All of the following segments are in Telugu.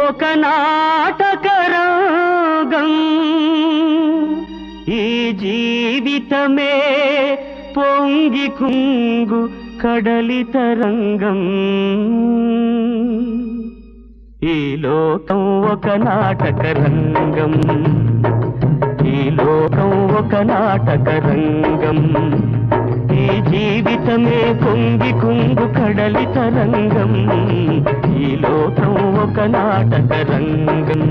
ఒక నాటకరంగం ఈ జీవితమే పొంగి కుంగు కడలి తరంగం ఈ లోకం ఒక నాటకరంగం ఈ లోకం ఒక నాటకరంగం ఈ జీవితమే పొంగి కుంగు కడలి తరంగం ఈ లోకం ఒక నాటకరంగం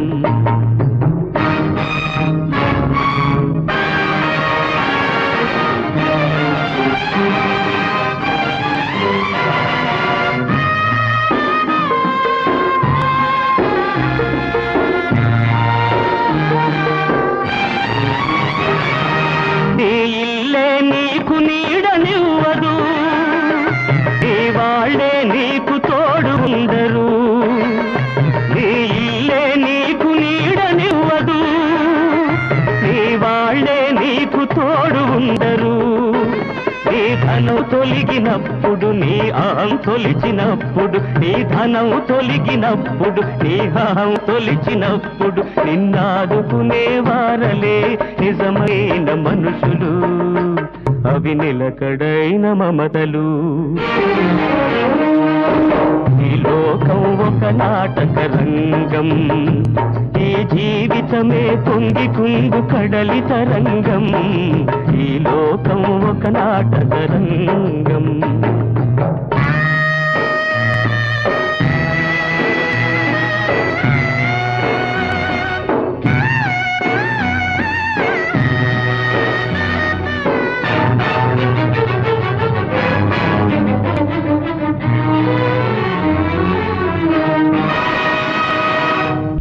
నీకు నీడనివ్వదు నీ వాళ్ళే నీకు తోడు ఉండరు నీ ఇల్లే నీకు నీడనివ్వదు నీ వాళ్ళే నీకు తోడు ఉండరు నీ ధనం తొలగినప్పుడు నీ అహం తొలిచినప్పుడు నీ ధనం తొలగినప్పుడు నీ అహం తొలిచినప్పుడు నిన్నాదుకునే వారలే నిజమైన మనుషులు అవి నిలకడైన మమతలు ఈ లోకం ఒక నాటకరంగం ఈ జీవితమే పొంగి కుంగు కడలి తరంగం ఈ లోకం ఒక నాటకరంగం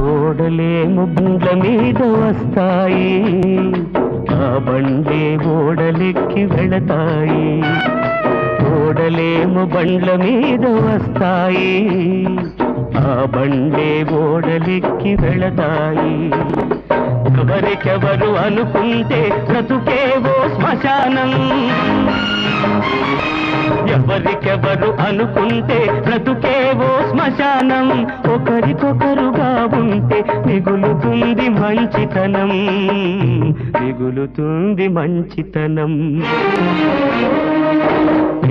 ఓడలేము బండ్ల మీద వస్తాయి ఆ బండ్లే ఓడలెక్కి వెళతాయి ఓడలేము బండ్ల మీద వస్తాయి ఆ బండ్లే ఓడలెక్కి వెళతాయి ఎవరికెవరు అనుకుంటే బ్రతుకేవో శ్మశానం ఎవరికెవరు అనుకుంటే బ్రతుకేవో శ్మశానం ఒకరికొకరుగా ఉంటే మిగులుతుంది మంచితనం మిగులుతుంది మంచితనం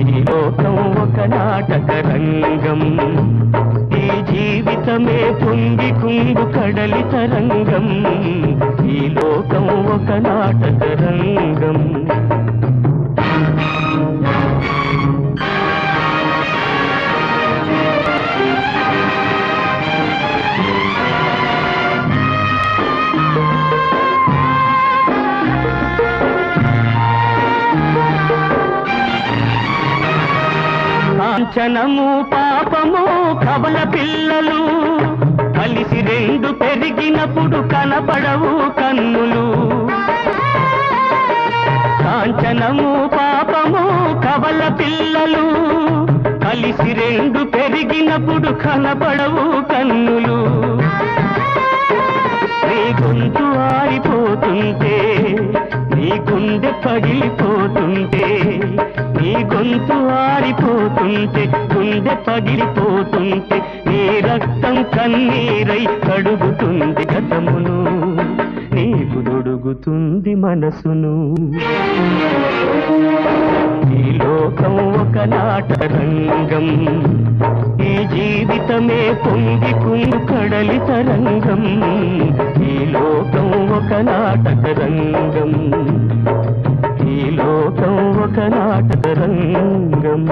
ఈ లోకం ఒక నాటకరంగం ఈ జీవితమే పొంగి కుంగు కడలి తరంగం ఈ లోకం ఒక నాటకరంగం కాంచనము పాపము కవల పిల్లలు కలిసి రెండు పెరిగినప్పుడు కనపడవు కన్నులు కాంచనము పాపము కవల పిల్లలు కలిసి రెండు పెరిగినప్పుడు కనపడవు కన్నులు నీ గొంతు ఆరిపోతుంటే నీ గుండె పగిలిపోతుంటే నీ గొంతు ఆరిపోతుంటే గుండె పగిలిపోతుంటే నీ రక్తం కన్నీరై కడుగుతుంది గతమును నీకు దొడుగుతుంది మనసును ఈ లోకం ఒక నాటకరంగం ఈ జీవితమే పొంగి కుంగు కడలి తరంగం ఈ లోకం ఒక నాటకరంగం ఈ లోకం ఒక నాటకరంగం